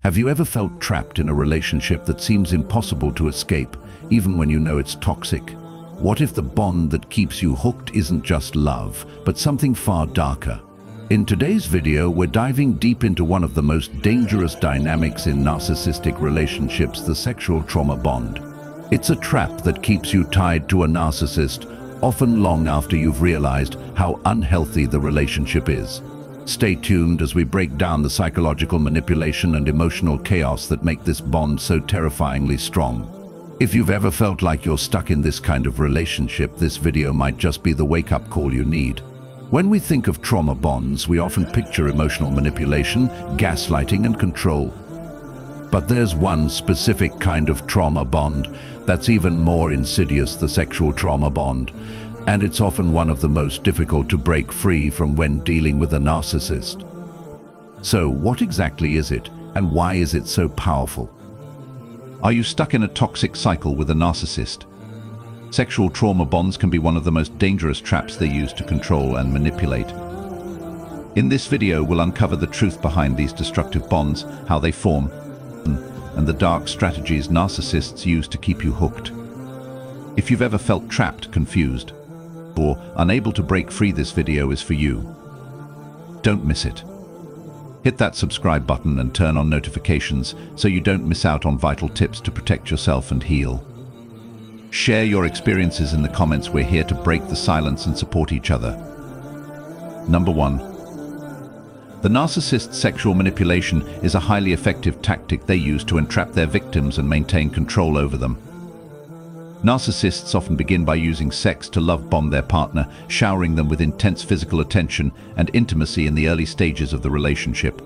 Have you ever felt trapped in a relationship that seems impossible to escape, even when you know it's toxic? What if the bond that keeps you hooked isn't just love, but something far darker? In today's video, we're diving deep into one of the most dangerous dynamics in narcissistic relationships, the sexual trauma bond. It's a trap that keeps you tied to a narcissist, often long after you've realized how unhealthy the relationship is. Stay tuned as we break down the psychological manipulation and emotional chaos that make this bond so terrifyingly strong. If you've ever felt like you're stuck in this kind of relationship, this video might just be the wake-up call you need. When we think of trauma bonds, we often picture emotional manipulation, gaslighting, and control. But there's one specific kind of trauma bond that's even more insidious, the sexual trauma bond. And it's often one of the most difficult to break free from when dealing with a narcissist. So, what exactly is it, and why is it so powerful? Are you stuck in a toxic cycle with a narcissist? Sexual trauma bonds can be one of the most dangerous traps they use to control and manipulate. In this video, we'll uncover the truth behind these destructive bonds, how they form, and the dark strategies narcissists use to keep you hooked. If you've ever felt trapped, confused, or unable to break free, this video is for you. Don't miss it. Hit that subscribe button and turn on notifications so you don't miss out on vital tips to protect yourself and heal. Share your experiences in the comments. We're here to break the silence and support each other. Number 1. The narcissist's sexual manipulation is a highly effective tactic they use to entrap their victims and maintain control over them. Narcissists often begin by using sex to love-bomb their partner, showering them with intense physical attention and intimacy in the early stages of the relationship.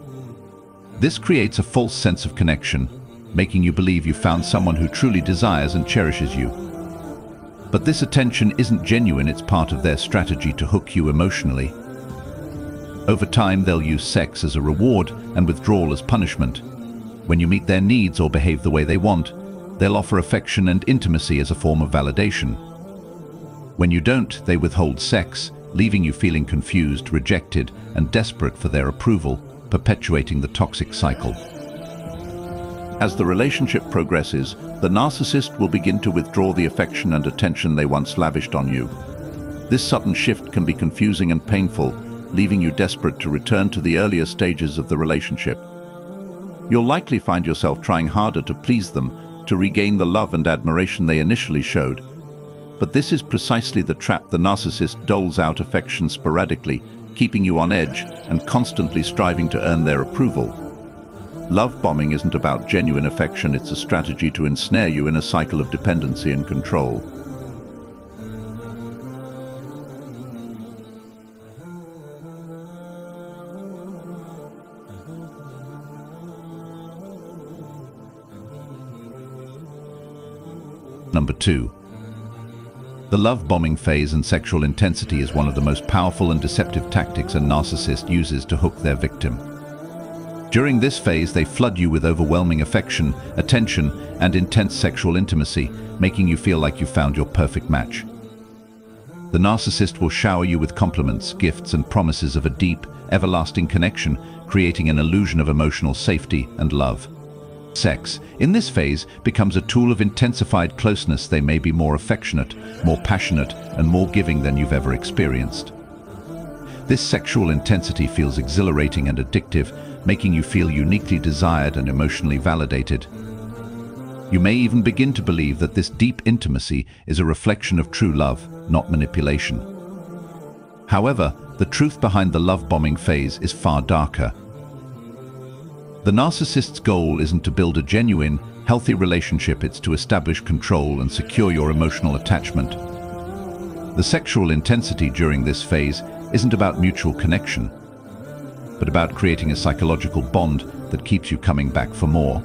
This creates a false sense of connection, making you believe you found someone who truly desires and cherishes you. But this attention isn't genuine. It's part of their strategy to hook you emotionally. Over time, they'll use sex as a reward and withdrawal as punishment. When you meet their needs or behave the way they want, they'll offer affection and intimacy as a form of validation. When you don't, they withhold sex, leaving you feeling confused, rejected, and desperate for their approval, perpetuating the toxic cycle. As the relationship progresses, the narcissist will begin to withdraw the affection and attention they once lavished on you. This sudden shift can be confusing and painful, leaving you desperate to return to the earlier stages of the relationship. You'll likely find yourself trying harder to please them, to regain the love and admiration they initially showed. But this is precisely the trap. The narcissist doles out affection sporadically, keeping you on edge and constantly striving to earn their approval. Love bombing isn't about genuine affection. It's a strategy to ensnare you in a cycle of dependency and control. Number 2. The love-bombing phase and sexual intensity is one of the most powerful and deceptive tactics a narcissist uses to hook their victim. During this phase, they flood you with overwhelming affection, attention, and intense sexual intimacy, making you feel like you've found your perfect match. The narcissist will shower you with compliments, gifts, and promises of a deep, everlasting connection, creating an illusion of emotional safety and love. Sex, in this phase, becomes a tool of intensified closeness. They may be more affectionate, more passionate, and more giving than you've ever experienced. This sexual intensity feels exhilarating and addictive, making you feel uniquely desired and emotionally validated. You may even begin to believe that this deep intimacy is a reflection of true love, not manipulation. However, the truth behind the love-bombing phase is far darker. The narcissist's goal isn't to build a genuine, healthy relationship. It's to establish control and secure your emotional attachment. The sexual intensity during this phase isn't about mutual connection, but about creating a psychological bond that keeps you coming back for more.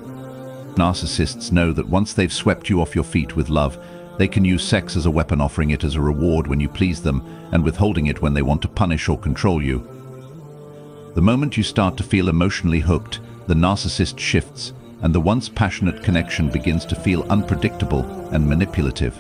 Narcissists know that once they've swept you off your feet with love, they can use sex as a weapon, offering it as a reward when you please them and withholding it when they want to punish or control you. The moment you start to feel emotionally hooked, the narcissist shifts, and the once passionate connection begins to feel unpredictable and manipulative.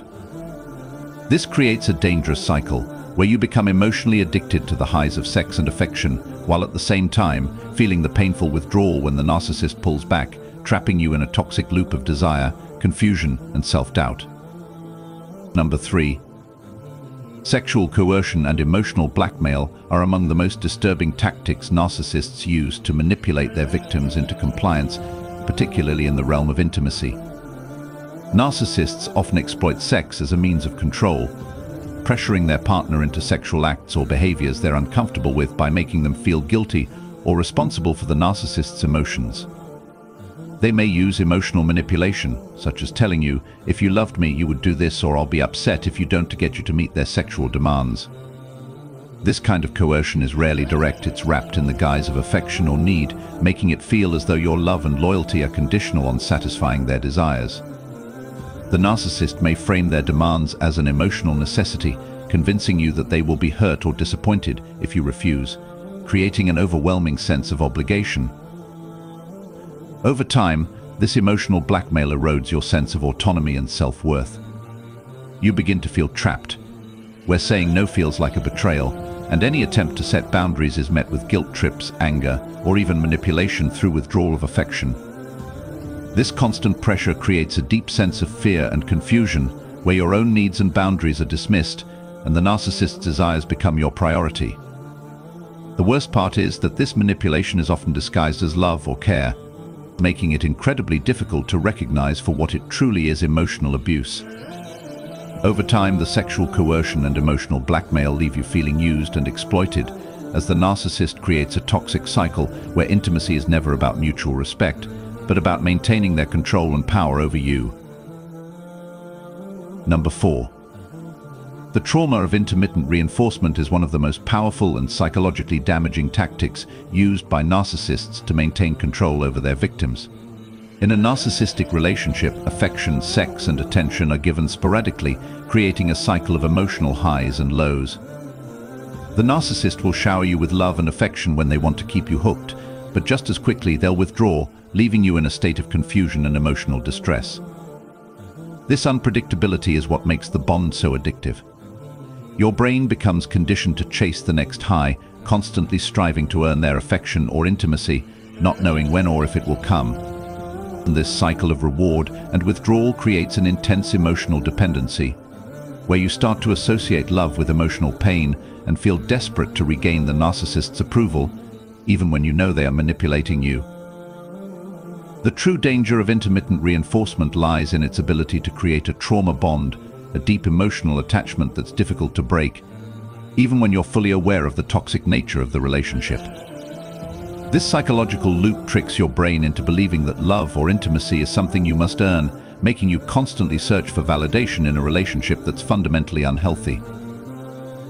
This creates a dangerous cycle where you become emotionally addicted to the highs of sex and affection, while at the same time feeling the painful withdrawal when the narcissist pulls back, trapping you in a toxic loop of desire, confusion, and self-doubt. Number 3. Sexual coercion and emotional blackmail are among the most disturbing tactics narcissists use to manipulate their victims into compliance, particularly in the realm of intimacy. Narcissists often exploit sex as a means of control, pressuring their partner into sexual acts or behaviors they're uncomfortable with by making them feel guilty or responsible for the narcissist's emotions. They may use emotional manipulation, such as telling you, "If you loved me, you would do this," or "I'll be upset if you don't," to get you to meet their sexual demands. This kind of coercion is rarely direct. It's wrapped in the guise of affection or need, making it feel as though your love and loyalty are conditional on satisfying their desires. The narcissist may frame their demands as an emotional necessity, convincing you that they will be hurt or disappointed if you refuse, creating an overwhelming sense of obligation. Over time, this emotional blackmail erodes your sense of autonomy and self-worth. You begin to feel trapped, where saying no feels like a betrayal, and any attempt to set boundaries is met with guilt trips, anger, or even manipulation through withdrawal of affection. This constant pressure creates a deep sense of fear and confusion, where your own needs and boundaries are dismissed, and the narcissist's desires become your priority. The worst part is that this manipulation is often disguised as love or care, making it incredibly difficult to recognize for what it truly is: emotional abuse. Over time, the sexual coercion and emotional blackmail leave you feeling used and exploited, as the narcissist creates a toxic cycle where intimacy is never about mutual respect, but about maintaining their control and power over you. Number 4. The trauma of intermittent reinforcement is one of the most powerful and psychologically damaging tactics used by narcissists to maintain control over their victims. In a narcissistic relationship, affection, sex, and attention are given sporadically, creating a cycle of emotional highs and lows. The narcissist will shower you with love and affection when they want to keep you hooked, but just as quickly they'll withdraw, leaving you in a state of confusion and emotional distress. This unpredictability is what makes the bond so addictive. Your brain becomes conditioned to chase the next high, constantly striving to earn their affection or intimacy, not knowing when or if it will come. And this cycle of reward and withdrawal creates an intense emotional dependency, where you start to associate love with emotional pain and feel desperate to regain the narcissist's approval, even when you know they are manipulating you. The true danger of intermittent reinforcement lies in its ability to create a trauma bond, a deep emotional attachment that's difficult to break, even when you're fully aware of the toxic nature of the relationship. This psychological loop tricks your brain into believing that love or intimacy is something you must earn, making you constantly search for validation in a relationship that's fundamentally unhealthy.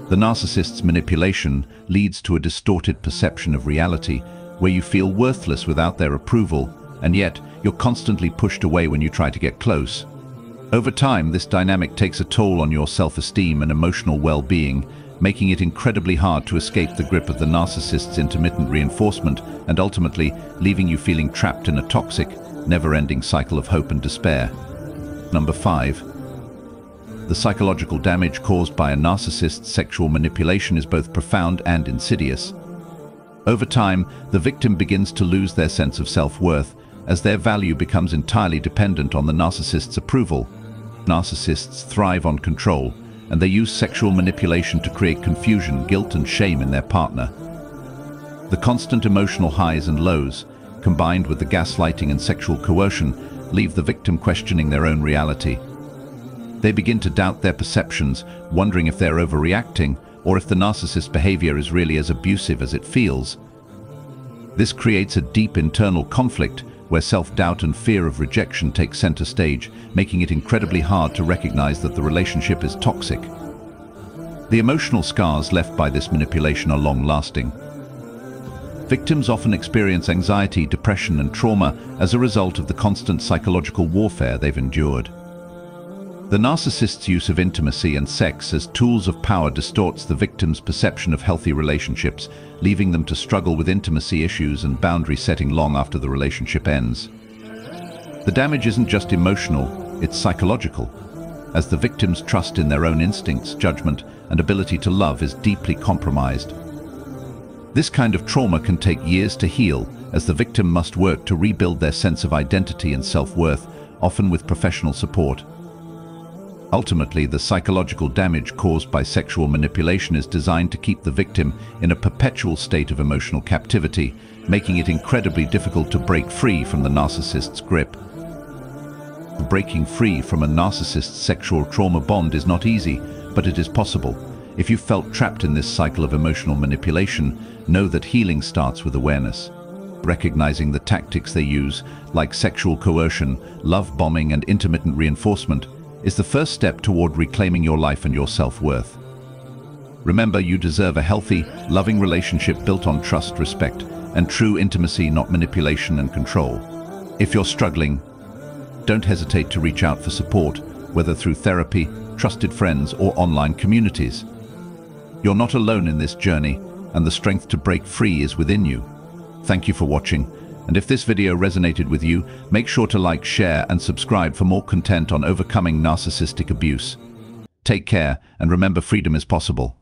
The narcissist's manipulation leads to a distorted perception of reality, where you feel worthless without their approval, and yet you're constantly pushed away when you try to get close. Over time, this dynamic takes a toll on your self-esteem and emotional well-being, making it incredibly hard to escape the grip of the narcissist's intermittent reinforcement and ultimately leaving you feeling trapped in a toxic, never-ending cycle of hope and despair. Number 5. The psychological damage caused by a narcissist's sexual manipulation is both profound and insidious. Over time, the victim begins to lose their sense of self-worth, as their value becomes entirely dependent on the narcissist's approval. Narcissists thrive on control, and they use sexual manipulation to create confusion, guilt, and shame in their partner. The constant emotional highs and lows, combined with the gaslighting and sexual coercion, leave the victim questioning their own reality. They begin to doubt their perceptions, wondering if they're overreacting, or if the narcissist's behavior is really as abusive as it feels. This creates a deep internal conflict, where self-doubt and fear of rejection take center stage, making it incredibly hard to recognize that the relationship is toxic. The emotional scars left by this manipulation are long-lasting. Victims often experience anxiety, depression, and trauma as a result of the constant psychological warfare they've endured. The narcissist's use of intimacy and sex as tools of power distorts the victim's perception of healthy relationships, leaving them to struggle with intimacy issues and boundary setting long after the relationship ends. The damage isn't just emotional, it's psychological. as the victim's trust in their own instincts, judgment, and ability to love is deeply compromised. This kind of trauma can take years to heal, as the victim must work to rebuild their sense of identity and self-worth, often with professional support. Ultimately, the psychological damage caused by sexual manipulation is designed to keep the victim in a perpetual state of emotional captivity, making it incredibly difficult to break free from the narcissist's grip. Breaking free from a narcissist's sexual trauma bond is not easy, but it is possible. If you felt trapped in this cycle of emotional manipulation, know that healing starts with awareness. Recognizing the tactics they use, like sexual coercion, love bombing, and intermittent reinforcement, is the first step toward reclaiming your life and your self-worth. Remember, you deserve a healthy, loving relationship built on trust, respect, and true intimacy, not manipulation and control. If you're struggling, don't hesitate to reach out for support, whether through therapy, trusted friends, or online communities. You're not alone in this journey, and the strength to break free is within you. Thank you for watching, and if this video resonated with you, make sure to like, share, and subscribe for more content on overcoming narcissistic abuse. Take care, and remember, freedom is possible.